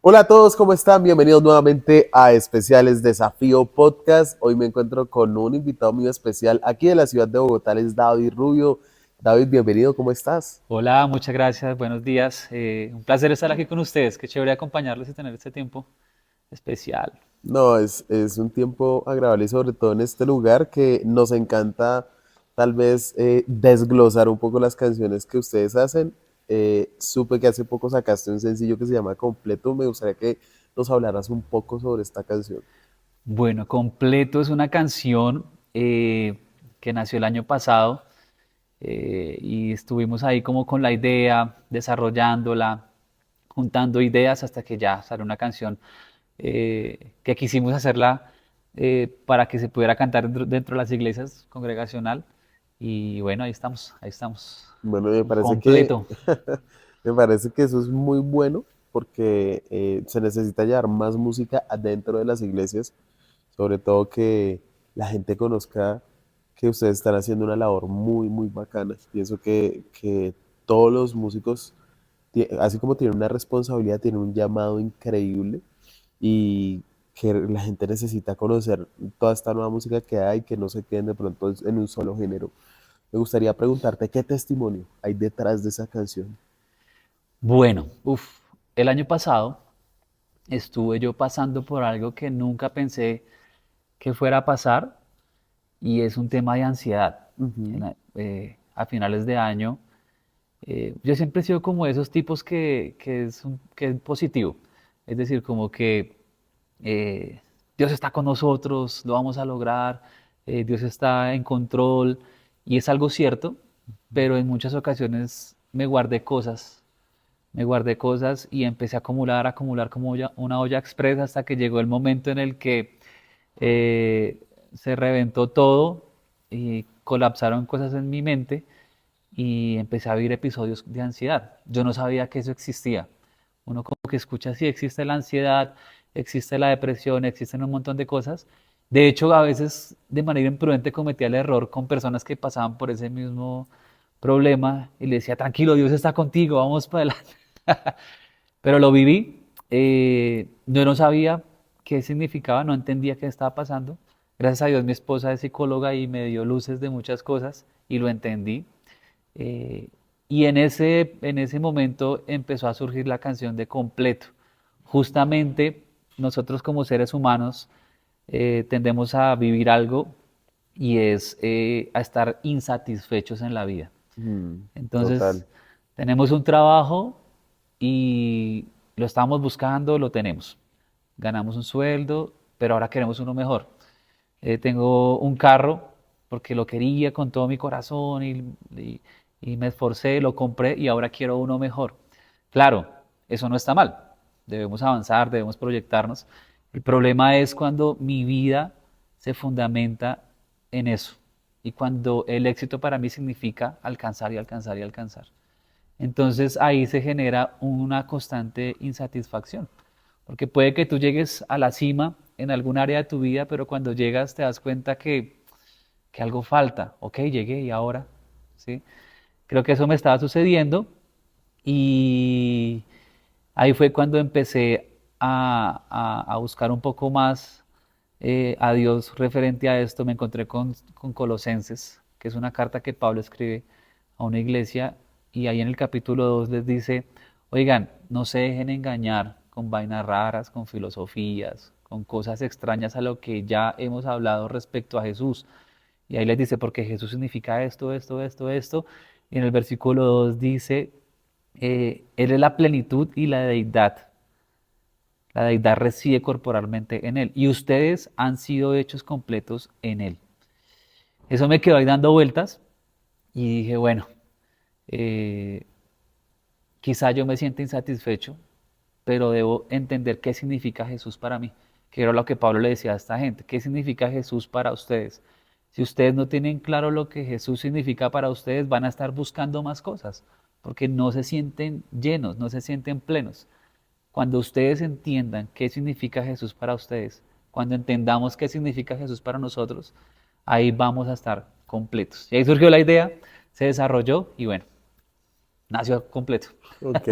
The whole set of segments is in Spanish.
Hola a todos, ¿cómo están? Bienvenidos nuevamente a Especiales Desafío Podcast. Hoy me encuentro con un invitado muy especial aquí de la ciudad de Bogotá, él es David Rubio. David, bienvenido, ¿cómo estás? Hola, muchas gracias, buenos días. Un placer estar aquí con ustedes. Qué chévere acompañarles y tener este tiempo especial. No, es un tiempo agradable y sobre todo en este lugar que nos encanta tal vez desglosar un poco las canciones que ustedes hacen. Supe que hace poco sacaste un sencillo que se llama Completo. Me gustaría que nos hablaras un poco sobre esta canción. Bueno, Completo es una canción que nació el año pasado y estuvimos ahí como con la idea, desarrollándola, juntando ideas hasta que ya salió una canción que quisimos hacerla para que se pudiera cantar dentro de las iglesias congregacional. Y bueno, ahí estamos, Bueno, me parece que completo. me parece que eso es muy bueno porque se necesita llevar más música adentro de las iglesias, sobre todo que la gente conozca que ustedes están haciendo una labor muy, muy bacana. Pienso que todos los músicos, así como tienen una responsabilidad, tienen un llamado increíble y que la gente necesita conocer toda esta nueva música que hay, que no se queden de pronto en un solo género. Me gustaría preguntarte qué testimonio hay detrás de esa canción. Bueno, el año pasado estuve yo pasando por algo que nunca pensé que fuera a pasar y es un tema de ansiedad. Ujú. A finales de año, yo siempre he sido como esos tipos que es positivo, es decir, como que Dios está con nosotros, lo vamos a lograr, Dios está en control y es algo cierto, pero en muchas ocasiones me guardé cosas y empecé a acumular, acumular como una olla express hasta que llegó el momento en el que eh, se reventó todo y colapsaron cosas en mi mente y empecé a vivir episodios de ansiedad. Yo no sabía que eso existía. Uno como que escucha, sí, existe la ansiedad, existe la depresión, existen un montón de cosas. De hecho, a veces de manera imprudente cometía el error con personas que pasaban por ese mismo problema y le decía, tranquilo, Dios está contigo, vamos para adelante. Pero lo viví, yo no sabía qué significaba, no entendía qué estaba pasando. Gracias a Dios mi esposa es psicóloga y me dio luces de muchas cosas y lo entendí. Eh, y en ese momento empezó a surgir la canción de Completo. Justamente nosotros como seres humanos tendemos a vivir algo y es a estar insatisfechos en la vida. Total. Entonces, tenemos un trabajo y lo estamos buscando, lo tenemos. Ganamos un sueldo, pero ahora queremos uno mejor. Tengo un carro porque lo quería con todo mi corazón y me esforcé, lo compré y ahora quiero uno mejor. Claro, eso no está mal. Debemos avanzar, debemos proyectarnos. El problema es cuando mi vida se fundamenta en eso y cuando el éxito para mí significa alcanzar y alcanzar y alcanzar. Entonces ahí se genera una constante insatisfacción, porque puede que tú llegues a la cima en algún área de tu vida, pero cuando llegas te das cuenta que algo falta. Ok, llegué y ahora, ¿sí? Creo que eso me estaba sucediendo y ahí fue cuando empecé a buscar un poco más a Dios referente a esto. Me encontré con Colosenses, que es una carta que Pablo escribe a una iglesia y ahí en el capítulo 2 les dice, oigan, no se dejen engañar con vainas raras, con filosofías, con cosas extrañas a lo que ya hemos hablado respecto a Jesús. Y ahí les dice, porque Jesús significa esto, esto, esto, esto. Y en el versículo 2 dice, Él es la plenitud y la deidad. La deidad reside corporalmente en Él. Y ustedes han sido hechos completos en Él. Eso me quedó ahí dando vueltas y dije, bueno, eh, quizá yo me sienta insatisfecho, pero debo entender qué significa Jesús para mí, que era lo que Pablo le decía a esta gente. ¿Qué significa Jesús para ustedes? Si ustedes no tienen claro lo que Jesús significa para ustedes, van a estar buscando más cosas, porque no se sienten llenos, no se sienten plenos. Cuando ustedes entiendan qué significa Jesús para ustedes, cuando entendamos qué significa Jesús para nosotros, ahí vamos a estar completos. Y ahí surgió la idea, se desarrolló y bueno, nació completo. Ok.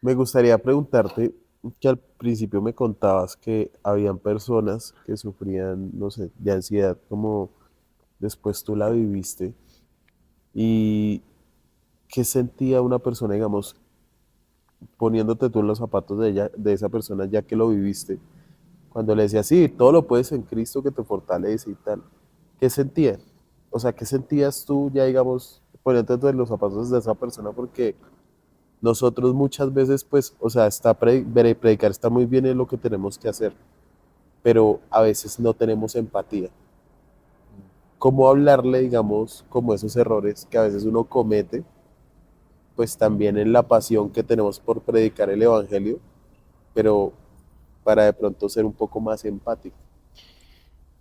Me gustaría preguntarte que al principio me contabas que habían personas que sufrían, no sé, de ansiedad, como después tú la viviste, y qué sentía una persona, digamos, poniéndote tú en los zapatos de ella, de esa persona, ya que lo viviste, cuando le decía, sí, todo lo puedes en Cristo que te fortalece y tal. ¿Qué sentían? O sea, ¿qué sentías tú ya, digamos, poniéndote en los zapatos de esa persona? Porque nosotros muchas veces, pues, o sea, predicar está muy bien en lo que tenemos que hacer, pero a veces no tenemos empatía. ¿Cómo hablarle, digamos, como esos errores que a veces uno comete, pues también en la pasión que tenemos por predicar el Evangelio, pero para de pronto ser un poco más empático?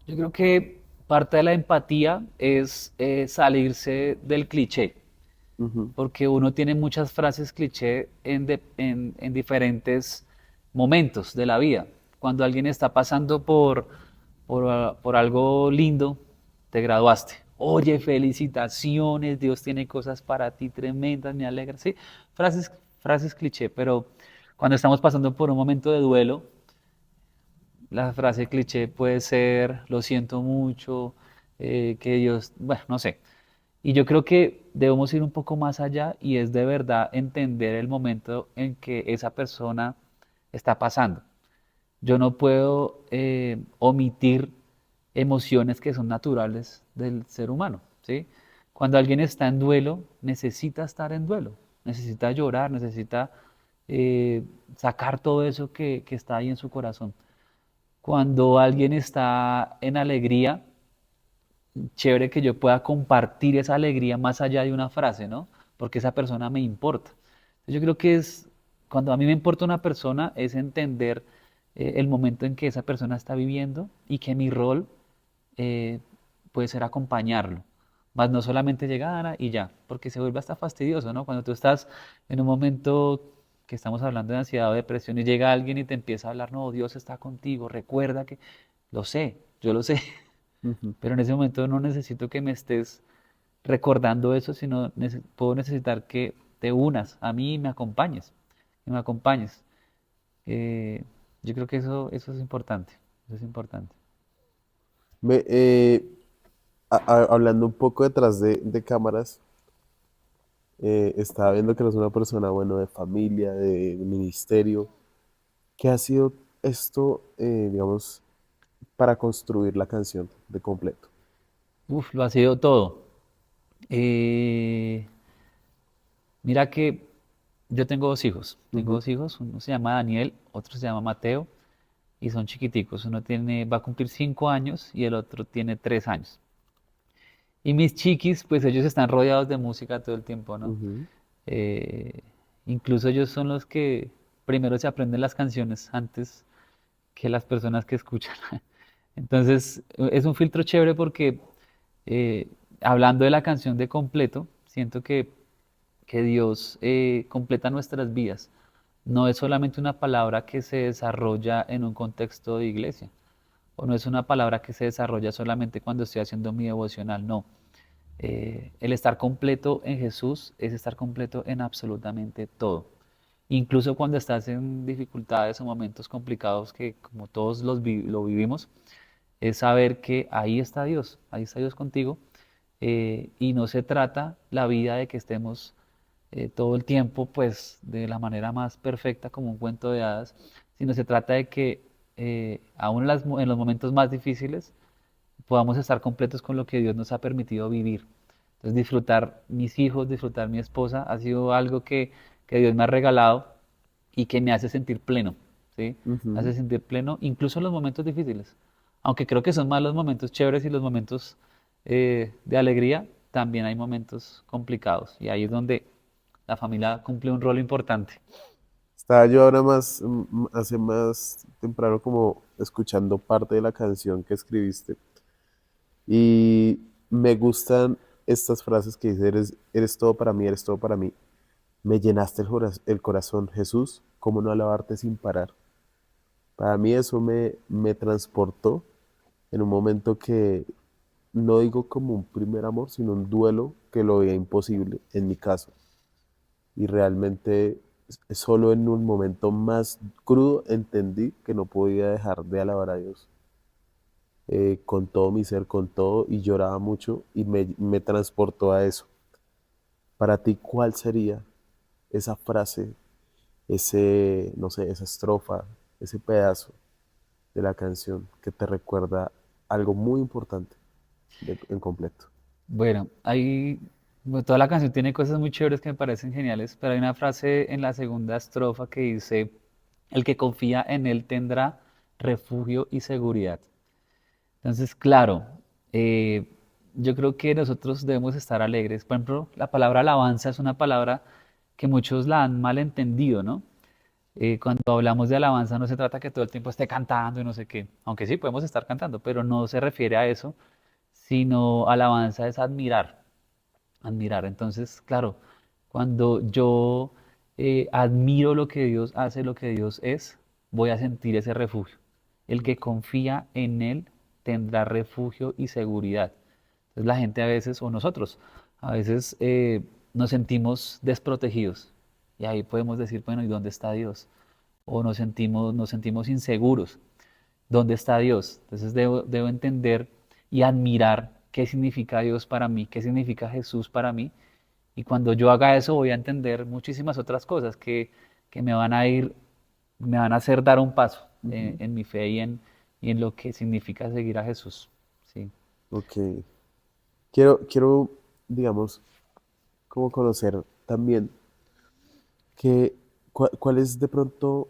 Yo creo que parte de la empatía es salirse del cliché, Ujú. porque uno tiene muchas frases cliché en diferentes momentos de la vida. Cuando alguien está pasando por algo lindo, te graduaste. Oye, felicitaciones, Dios tiene cosas para ti tremendas, me alegra. Sí, frases cliché, pero cuando estamos pasando por un momento de duelo, la frase cliché puede ser, lo siento mucho, que Dios, bueno, no sé. Y yo creo que debemos ir un poco más allá y es de verdad entender el momento en que esa persona está pasando. Yo no puedo omitir emociones que son naturales del ser humano, ¿sí? Cuando alguien está en duelo, necesita estar en duelo, necesita llorar, necesita eh, sacar todo eso que está ahí en su corazón. Cuando alguien está en alegría, chévere que yo pueda compartir esa alegría más allá de una frase, ¿no? Porque esa persona me importa. Yo creo que es, cuando a mí me importa una persona, es entender el momento en que esa persona está viviendo y que mi rol eh, puede ser acompañarlo. Más no solamente llegar y ya, porque se vuelve hasta fastidioso, ¿no? Cuando tú estás en un momento que estamos hablando de ansiedad o depresión y llega alguien y te empieza a hablar, no, Dios está contigo, recuerda que, lo sé, yo lo sé, Ujú. pero en ese momento no necesito que me estés recordando eso, sino puedo necesitar que te unas a mí y me acompañes, que me acompañes. Eh, yo creo que eso es importante, eso es importante. Me, hablando un poco detrás de cámaras, estaba viendo que eres una persona, bueno, de familia, de ministerio. ¿Qué ha sido esto, digamos, para construir la canción de completo? Uf, lo ha sido todo. Eh, Mira que yo tengo Ujú. dos hijos, uno se llama Daniel, otro se llama Mateo, y son chiquiticos, va a cumplir 5 años y el otro tiene 3 años. Y mis chiquis, pues ellos están rodeados de música todo el tiempo, ¿no? Ujú. Eh, Incluso ellos son los que primero se aprenden las canciones antes que las personas que escuchan. Entonces, es un filtro chévere porque eh, hablando de la canción de completo, siento que Dios completa nuestras vidas. No es solamente una palabra que se desarrolla en un contexto de iglesia, o no es una palabra que se desarrolla solamente cuando estoy haciendo mi devocional, no. El estar completo en Jesús es estar completo en absolutamente todo. Incluso cuando estás en dificultades o momentos complicados que como todos lo vivimos, es saber que ahí está Dios contigo, y no se trata la vida de que estemos todo el tiempo pues de la manera más perfecta como un cuento de hadas, sino se trata de que aún en los momentos más difíciles podamos estar completos con lo que Dios nos ha permitido vivir. Entonces disfrutar mis hijos, disfrutar mi esposa, ha sido algo que Dios me ha regalado y que me hace sentir pleno, ¿sí? Me Ujú. hace sentir pleno incluso en los momentos difíciles. Aunque creo que son más los momentos chéveres y los momentos de alegría, también hay momentos complicados y ahí es donde la familia cumple un rol importante. Estaba yo ahora más, hace más temprano como escuchando parte de la canción que escribiste y me gustan estas frases que dice, eres todo para mí, eres todo para mí. Me llenaste el corazón, Jesús, ¿cómo no alabarte sin parar? Para mí eso me transportó en un momento que no digo como un primer amor, sino un duelo que lo veía imposible en mi caso. Y realmente solo en un momento más crudo entendí que no podía dejar de alabar a Dios con todo mi ser, con todo, y lloraba mucho y me transportó a eso. Para ti, ¿cuál sería esa frase, ese, no sé, esa estrofa, ese pedazo de la canción que te recuerda algo muy importante en completo? Bueno, bueno, toda la canción tiene cosas muy chéveres que me parecen geniales, pero hay una frase en la segunda estrofa que dice, el que confía en él tendrá refugio y seguridad. Entonces, claro, eh, yo creo que nosotros debemos estar alegres. Por ejemplo, la palabra alabanza es una palabra que muchos la han malentendido, ¿no? Cuando hablamos de alabanza no se trata que todo el tiempo esté cantando y no sé qué, aunque sí podemos estar cantando, pero no se refiere a eso, sino alabanza es admirar, admirar. Entonces, claro, cuando yo admiro lo que Dios hace, lo que Dios es, voy a sentir ese refugio. El que confía en Él tendrá refugio y seguridad. Entonces la gente a veces, o nosotros, a veces nos sentimos desprotegidos. Y ahí podemos decir, bueno, ¿y dónde está Dios? O nos sentimos inseguros. ¿Dónde está Dios? Entonces debo entender y admirar qué significa Dios para mí, qué significa Jesús para mí. Y cuando yo haga eso voy a entender muchísimas otras cosas que me van a hacer dar un paso Ujú. en mi fe y en lo que significa seguir a Jesús. Sí. Ok. Quiero, digamos, como conocer también que, cuál es de pronto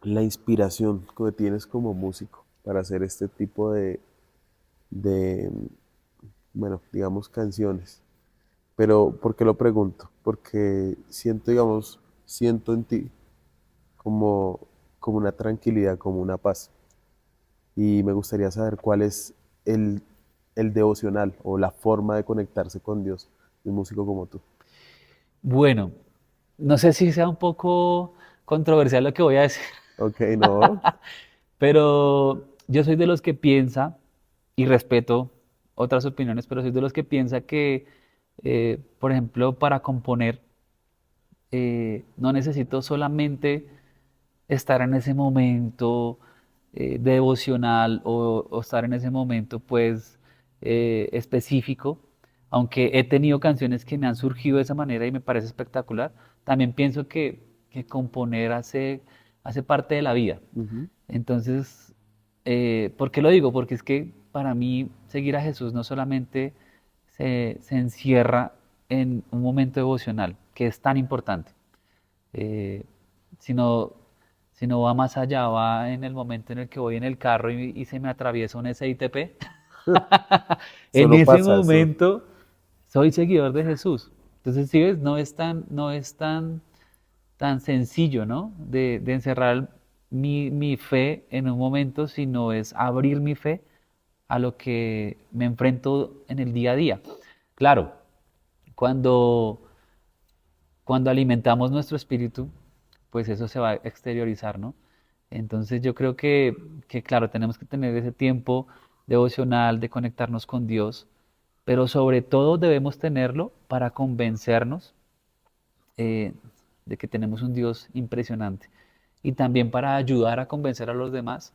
la inspiración que tienes como músico para hacer este tipo de, bueno, digamos, canciones. Pero, ¿por qué lo pregunto? Porque siento, digamos, siento en ti como, como una tranquilidad, como una paz. Y me gustaría saber cuál es el, el devocional o la forma de conectarse con Dios de un músico como tú. Bueno, no sé si sea un poco controversial lo que voy a decir, Ok, no. pero yo soy de los que piensa, y respeto otras opiniones, pero soy de los que piensa que, por ejemplo, para componer, no necesito solamente estar en ese momento devocional o estar en ese momento pues específico, aunque he tenido canciones que me han surgido de esa manera y me parece espectacular, también pienso que componer hace parte de la vida. Ujú. Entonces, ¿por qué lo digo? Porque es que para mí seguir a Jesús no solamente se encierra en un momento devocional, que es tan importante, eh, sino, sino va más allá, va en el momento en el que voy en el carro y se me atraviesa un SITP. En Solo ese pasa eso. momento soy seguidor de Jesús. Entonces, si ves, no es tan sencillo, ¿no? De encerrar mi fe en un momento, sino es abrir mi fe a lo que me enfrento en el día a día. Claro, cuando, cuando alimentamos nuestro espíritu, pues eso se va a exteriorizar, ¿no? Entonces yo creo claro, tenemos que tener ese tiempo devocional de conectarnos con Dios, pero sobre todo debemos tenerlo para convencernos eh, de que tenemos un Dios impresionante y también para ayudar a convencer a los demás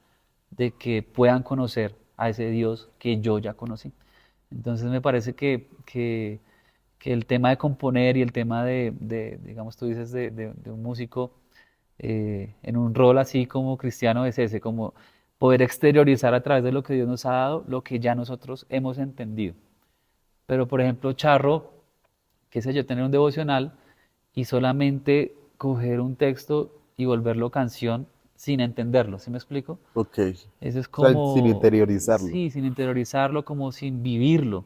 de que puedan conocer a ese Dios que yo ya conocí. Entonces me parece que el tema de componer y el tema digamos, tú dices, de un músico en un rol así como cristiano es ese, como poder exteriorizar a través de lo que Dios nos ha dado, lo que ya nosotros hemos entendido. Pero, por ejemplo, Charro, qué sé yo, tener un devocional y solamente coger un texto y volverlo canción sin entenderlo, ¿sí me explico? Ok. Eso es O sea, sin como, interiorizarlo. sí, sin interiorizarlo, como sin vivirlo.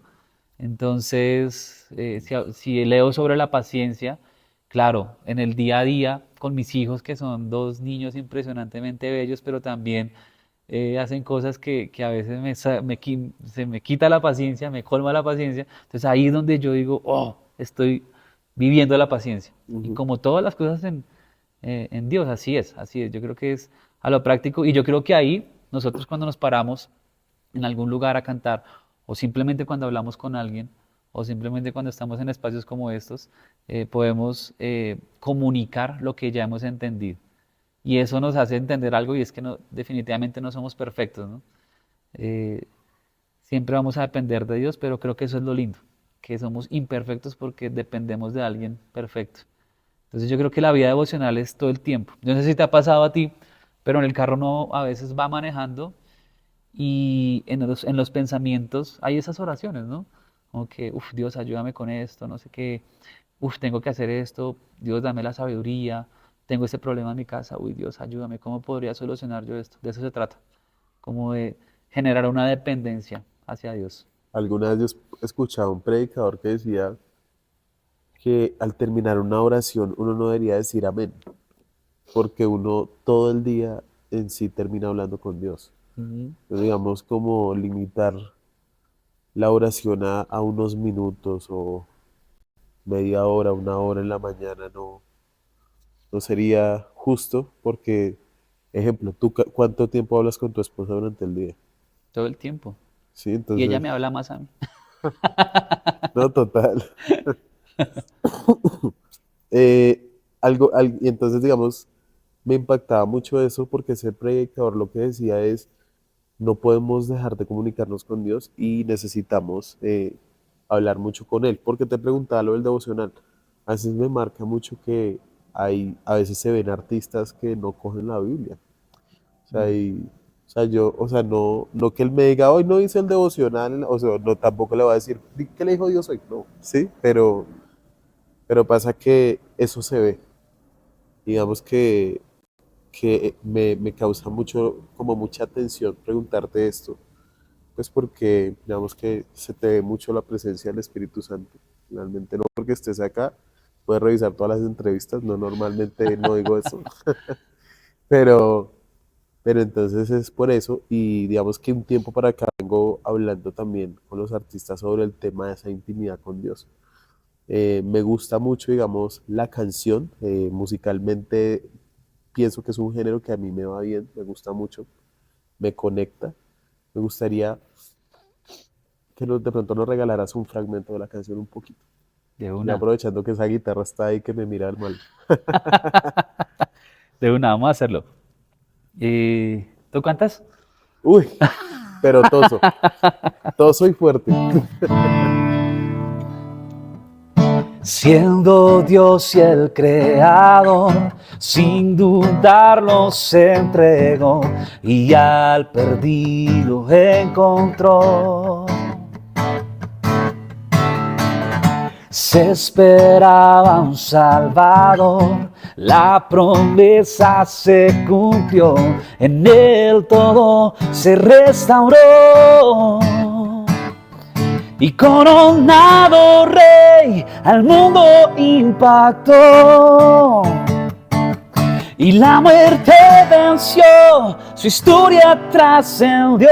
Entonces, si leo sobre la paciencia, claro, en el día a día, con mis hijos, que son dos niños impresionantemente bellos, pero también hacen cosas que a veces se me quita la paciencia, me colma la paciencia. Entonces ahí es donde yo digo, oh, estoy viviendo la paciencia. Y Ujú. como todas las cosas en Dios, así es, así es. Yo creo que es a lo práctico y yo creo que ahí nosotros cuando nos paramos en algún lugar a cantar o simplemente cuando hablamos con alguien o simplemente cuando estamos en espacios como estos, podemos comunicar lo que ya hemos entendido. Y eso nos hace entender algo y es que no, definitivamente no somos perfectos, ¿no? Eh, Siempre vamos a depender de Dios, pero creo que eso es lo lindo, que somos imperfectos porque dependemos de alguien perfecto. Entonces yo creo que la vida devocional es todo el tiempo. Yo no sé si te ha pasado a ti, pero en el carro uno a veces va manejando y en los pensamientos hay esas oraciones, ¿no? Como que, uff, Dios, ayúdame con esto, no sé qué, uff, tengo que hacer esto, Dios, dame la sabiduría, tengo ese problema en mi casa, uy, Dios, ayúdame, ¿cómo podría solucionar yo esto? De eso se trata, como de generar una dependencia hacia Dios. Alguna vez yo escuchaba a un predicador que decía que al terminar una oración uno no debería decir amén, porque uno todo el día en sí termina hablando con Dios. Ujú. Pero digamos como limitar la oración a unos minutos o media hora, una hora en la mañana no sería justo porque, ejemplo, ¿tú cuánto tiempo hablas con tu esposa durante el día? Todo el tiempo. Sí, Y ella entonces, me habla más a mí. no, total. Y entonces, digamos, me impactaba mucho eso porque ese predicador lo que decía es, no podemos dejar de comunicarnos con Dios y necesitamos hablar mucho con Él. Porque te preguntaba lo del devocional. A veces me marca mucho que a veces se ven artistas que no cogen la Biblia. O sea, Mm. o sea, no que Él me diga, hoy no hice el devocional, o sea, no tampoco le va a decir, "Di que le dijo Dios hoy?". No, sí, pero pasa que eso se ve. Digamos que me causa mucho, como mucha atención preguntarte esto, pues porque digamos que se te ve mucho la presencia del Espíritu Santo. Realmente no porque estés acá, puedes revisar todas las entrevistas, no normalmente no digo eso, pero, pero entonces es por eso y digamos que un tiempo para acá vengo hablando también con los artistas sobre el tema de esa intimidad con Dios. Me gusta mucho, digamos, la canción, musicalmente pienso que es un género que a mí me va bien, me gusta mucho, me conecta. Me gustaría que de pronto nos regalaras un fragmento de la canción un poquito. De Ya una. aprovechando que esa guitarra está ahí que me mira el mal. De una, vamos a hacerlo. ¿Tú cantas? Uy, pero toso y fuerte. Siendo Dios y el creador, sin dudarlo se entregó y al perdido encontró. Se esperaba un Salvador, la promesa se cumplió, en él todo se restauró. Y coronado rey al mundo impactó. Y la muerte venció, su historia trascendió.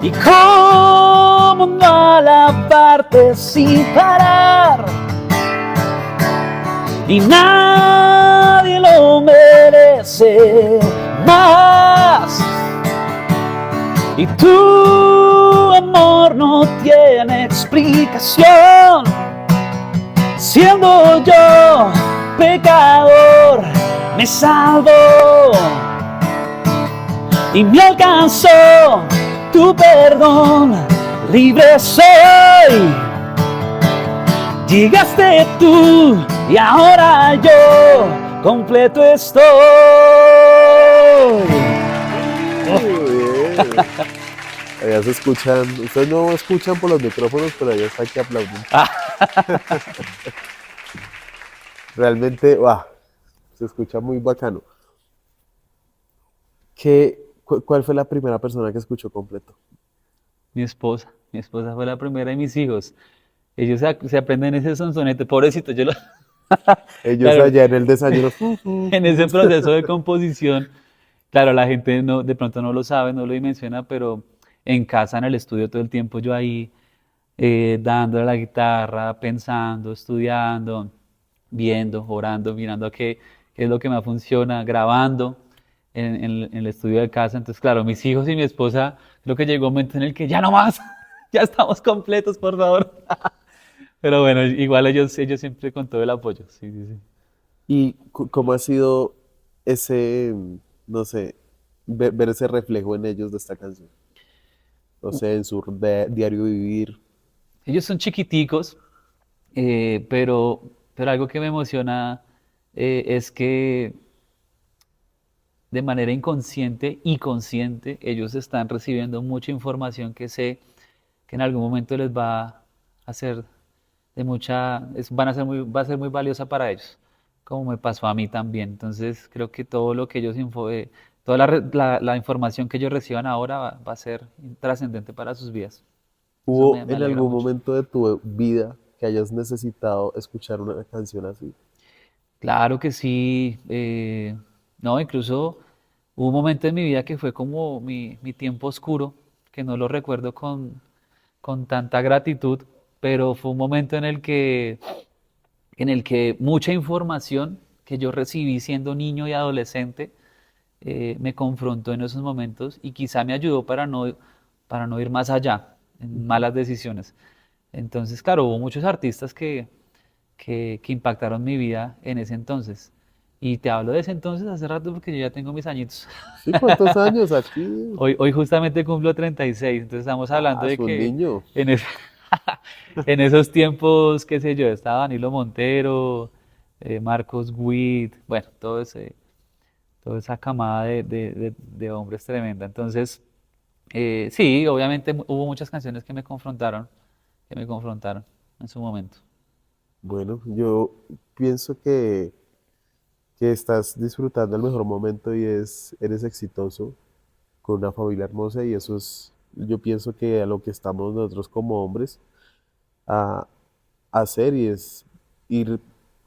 Y cómo no alabarte sin parar. Y nadie lo merece más. Y tu amor no tiene explicación. Siendo yo pecador, me salvó y me alcanzó tu perdón. Libre soy, llegaste tú y ahora yo completo estoy. Muy bien. Allá se escuchan, ustedes no escuchan por los micrófonos, pero allá está que aplauden. Realmente, wow, se escucha muy bacano. ¿Cuál fue la primera persona que escuchó completo? Mi esposa fue la primera de mis hijos. Ellos se aprenden ese sonsonete, pobrecito, yo lo... Ellos Claro, allá en el desayuno. en ese proceso de composición, claro, la gente no, de pronto no lo sabe, no lo dimensiona, pero en casa, en el estudio, todo el tiempo yo ahí dándole a la guitarra, pensando, estudiando, viendo, orando, mirando qué es lo que más funciona, grabando en el estudio de casa. Entonces, claro, mis hijos y mi esposa, creo que llegó un momento en el que ya no más. Ya estamos completos, por favor. Pero bueno, igual ellos siempre con todo el apoyo. Sí, sí, sí. ¿Y cómo ha sido ese, no sé, ver ese reflejo en ellos de esta canción? O sea, en su diario vivir. Ellos son chiquiticos, pero algo que me emociona es que de manera inconsciente y consciente ellos están recibiendo mucha información que sé que en algún momento les va a ser de mucha, van a ser muy, va a ser muy valiosa para ellos, como me pasó a mí también. Entonces creo que todo lo que ellos, toda la información que ellos reciban ahora va a ser trascendente para sus vidas. Eso ¿Hubo me en alegra algún mucho. momento de tu vida que hayas necesitado escuchar una canción así? Claro que sí. No, incluso hubo un momento en mi vida que fue como mi tiempo oscuro, que no lo recuerdo con tanta gratitud, pero fue un momento en el que mucha información que yo recibí siendo niño y adolescente me confrontó en esos momentos y quizá me ayudó para no ir más allá en Ujú. malas decisiones. Entonces, claro, hubo muchos artistas que impactaron mi vida en ese entonces. Y te hablo de ese entonces hace rato porque yo ya tengo mis añitos. Sí, ¿cuántos años aquí? Hoy justamente cumplo 36, entonces estamos hablando Ah, es de un que niño. en, es- en esos tiempos, qué sé yo, estaba Danilo Montero, Marcos Witt, bueno, toda esa camada de hombres tremenda. Entonces, sí, obviamente hubo muchas canciones que me confrontaron en su momento. Bueno, yo pienso que estás disfrutando el mejor momento y eres exitoso con una familia hermosa y eso es, yo pienso que a lo que estamos nosotros como hombres a, a hacer y es ir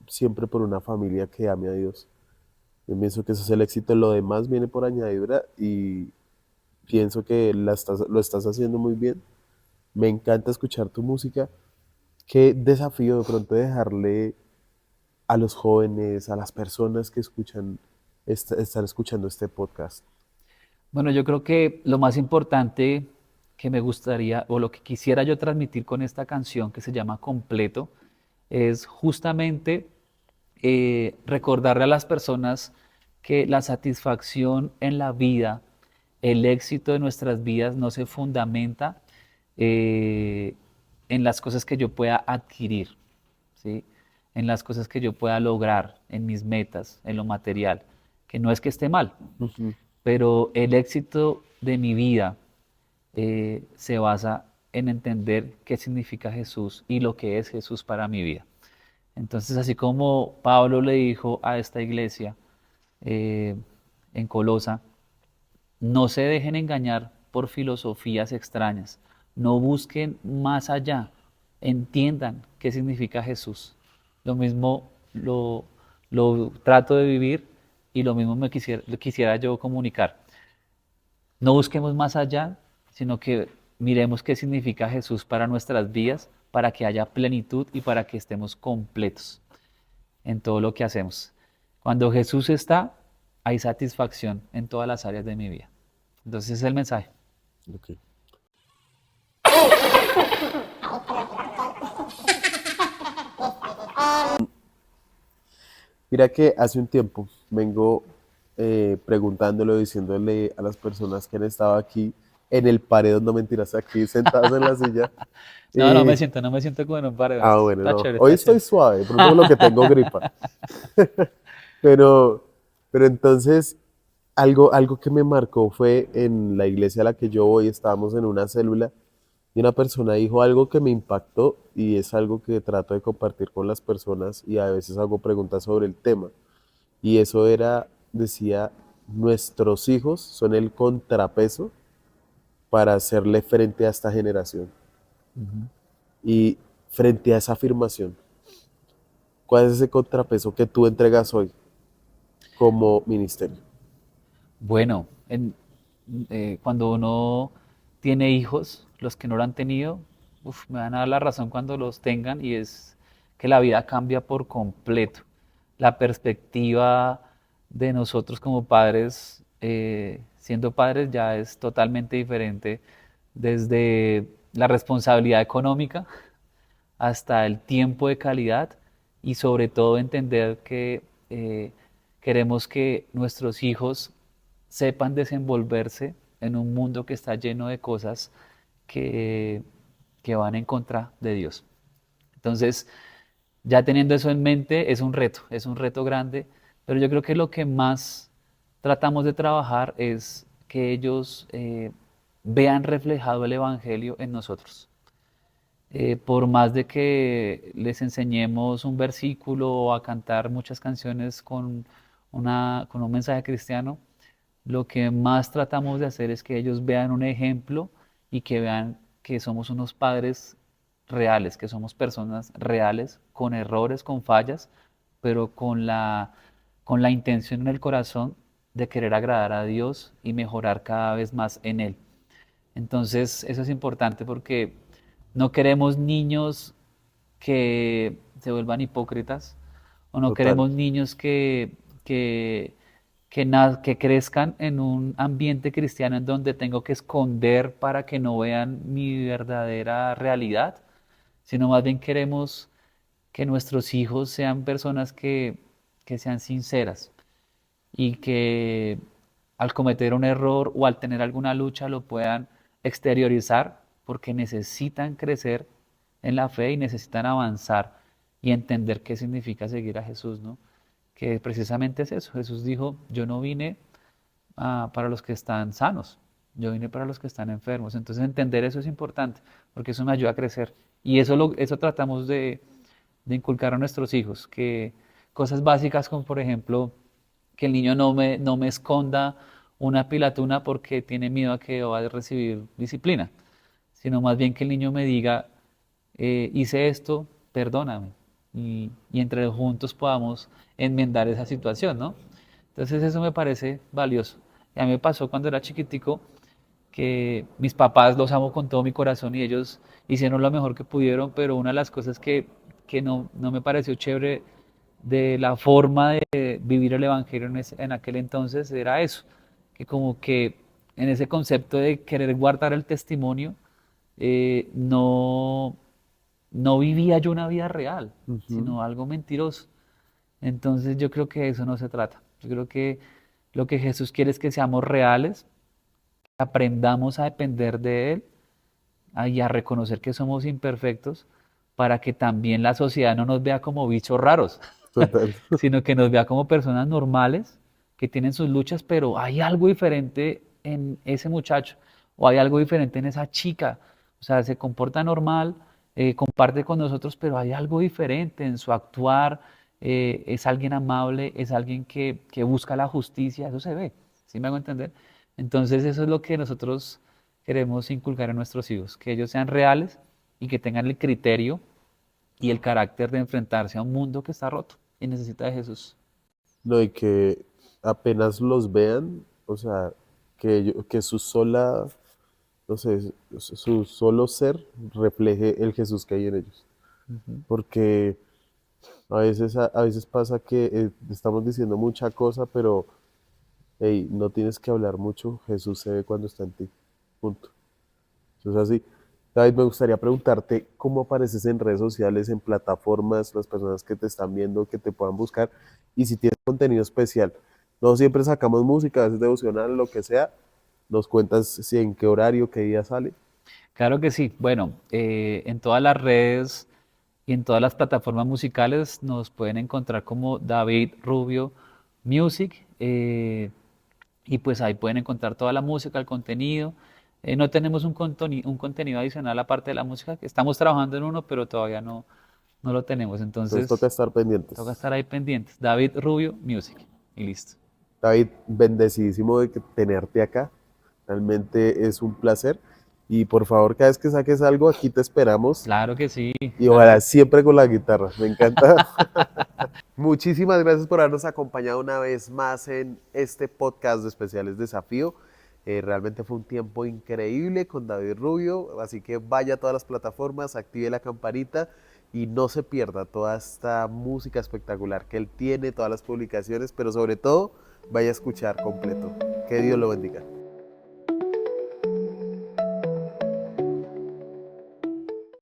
siempre por una familia que ame a Dios. Yo pienso que eso es el éxito, lo demás viene por añadidura y pienso que lo estás haciendo muy bien. Me encanta escuchar tu música. Qué desafío de pronto dejarle a los jóvenes, a las personas que escuchan, están escuchando este podcast. Bueno, yo creo que lo más importante que me gustaría o lo que quisiera yo transmitir con esta canción que se llama Completo es justamente recordarle a las personas que la satisfacción en la vida, el éxito de nuestras vidas no se fundamenta eh, en las cosas que yo pueda adquirir, ¿sí? En las cosas que yo pueda lograr, en mis metas, en lo material, que no es que esté mal, Ujú. pero el éxito de mi vida se basa en entender qué significa Jesús y lo que es Jesús para mi vida. Entonces, así como Pablo le dijo a esta iglesia eh, en Colosa, no se dejen engañar por filosofías extrañas, no busquen más allá, entiendan qué significa Jesús. Lo mismo lo trato de vivir y lo mismo quisiera yo comunicar. No busquemos más allá, sino que miremos qué significa Jesús para nuestras vidas, para que haya plenitud y para que estemos completos en todo lo que hacemos. Cuando Jesús está, hay satisfacción en todas las áreas de mi vida. Entonces ese es el mensaje. Ok. Mira que hace un tiempo vengo preguntándolo, diciéndole a las personas que han estado aquí en el paredón, no mentiras, aquí sentados en la silla. No, eh, no me siento como en un paredón. bueno, Está no, chévere, hoy está estoy chévere. suave, de pronto por lo que tengo gripa. Pero, pero entonces, algo que me marcó fue en la iglesia a la que yo voy, estábamos en una célula y una persona dijo algo que me impactó y es algo que trato de compartir con las personas y a veces hago preguntas sobre el tema. Y eso era, decía, nuestros hijos son el contrapeso para hacerle frente a esta generación. Ujú. Y frente a esa afirmación, ¿cuál es ese contrapeso que tú entregas hoy como ministerio? Bueno, cuando uno tiene hijos, los que no lo han tenido, uf, me van a dar la razón cuando los tengan y es que la vida cambia por completo. La perspectiva de nosotros como padres, siendo padres, ya es totalmente diferente desde la responsabilidad económica hasta el tiempo de calidad y sobre todo entender que queremos que nuestros hijos sepan desenvolverse en un mundo que está lleno de cosas que, que van en contra de Dios. Entonces, ya teniendo eso en mente, es un reto grande, pero yo creo que lo que más tratamos de trabajar es que ellos vean reflejado el Evangelio en nosotros. Por más de que les enseñemos un versículo o a cantar muchas canciones con un mensaje cristiano, lo que más tratamos de hacer es que ellos vean un ejemplo y que vean que somos unos padres reales, que somos personas reales, con errores, con fallas, pero con la intención en el corazón de querer agradar a Dios y mejorar cada vez más en Él. Entonces, eso es importante porque no queremos niños que se vuelvan hipócritas o no Total. queremos niños que, que crezcan en un ambiente cristiano en donde tengo que esconder para que no vean mi verdadera realidad, sino más bien queremos que nuestros hijos sean personas que sean sinceras y que al cometer un error o al tener alguna lucha lo puedan exteriorizar porque necesitan crecer en la fe y necesitan avanzar y entender qué significa seguir a Jesús, ¿no? Que precisamente es eso. Jesús dijo, yo no vine para los que están sanos, yo vine para los que están enfermos. Entonces entender eso es importante porque eso me ayuda a crecer. Y eso tratamos de inculcar a nuestros hijos, que cosas básicas como por ejemplo que el niño no me esconda una pilatuna porque tiene miedo a que va a recibir disciplina, sino más bien que el niño me diga, hice esto, perdóname, y entre juntos podamos enmendar esa situación, ¿no? Entonces eso me parece valioso. Y a mí me pasó cuando era chiquitico que mis papás los amo con todo mi corazón y ellos hicieron lo mejor que pudieron, pero una de las cosas que no me pareció chévere de la forma de vivir el Evangelio en aquel entonces era eso, que como que en ese concepto de querer guardar el testimonio, no, no vivía yo una vida real, Ujú. sino algo mentiroso. Entonces yo creo que de eso no se trata. Yo creo que lo que Jesús quiere es que seamos reales, aprendamos a depender de Él y a reconocer que somos imperfectos para que también la sociedad no nos vea como bichos raros, Total. sino que nos vea como personas normales que tienen sus luchas, pero hay algo diferente en ese muchacho o hay algo diferente en esa chica. O sea, se comporta normal, comparte con nosotros, pero hay algo diferente en su actuar. Es alguien amable, es alguien que busca la justicia, eso se ve, ¿sí me hago entender? Entonces eso es lo que nosotros queremos inculcar en nuestros hijos, que ellos sean reales y que tengan el criterio y el carácter de enfrentarse a un mundo que está roto y necesita de Jesús. No, y que apenas los vean, o sea, que su sola, no sé, su solo ser refleje el Jesús que hay en ellos. Ujú. Porque a veces pasa que estamos diciendo mucha cosa, pero hey, no tienes que hablar mucho, Jesús se ve cuando está en ti. Punto. Eso es así. David, me gustaría preguntarte cómo apareces en redes sociales, en plataformas, las personas que te están viendo, que te puedan buscar, y si tienes contenido especial. No siempre sacamos música, a veces devocional, lo que sea. Nos cuentas si en qué horario, qué día sale. Claro que sí. Bueno, en todas las redes y en todas las plataformas musicales nos pueden encontrar como David Rubio Music. Y pues ahí pueden encontrar toda la música, el contenido. No tenemos un contenido adicional aparte de la música, que estamos trabajando en uno, pero todavía no lo tenemos. Entonces toca Entonces, estar toca pendientes. estar ahí pendientes. David Rubio Music. Y listo. David, bendecidísimo de tenerte acá. Realmente es un placer. Y por favor, cada vez que saques algo, aquí te esperamos. Claro que sí, Y claro que ojalá sí. siempre con la guitarra. Me encanta. Muchísimas gracias por habernos acompañado una vez más en este podcast de Especiales Desafío. Realmente fue un tiempo increíble con David Rubio, así que vaya a todas las plataformas, active la campanita y no se pierda toda esta música espectacular que él tiene, todas las publicaciones, pero sobre todo vaya a escuchar completo. Que Dios lo bendiga.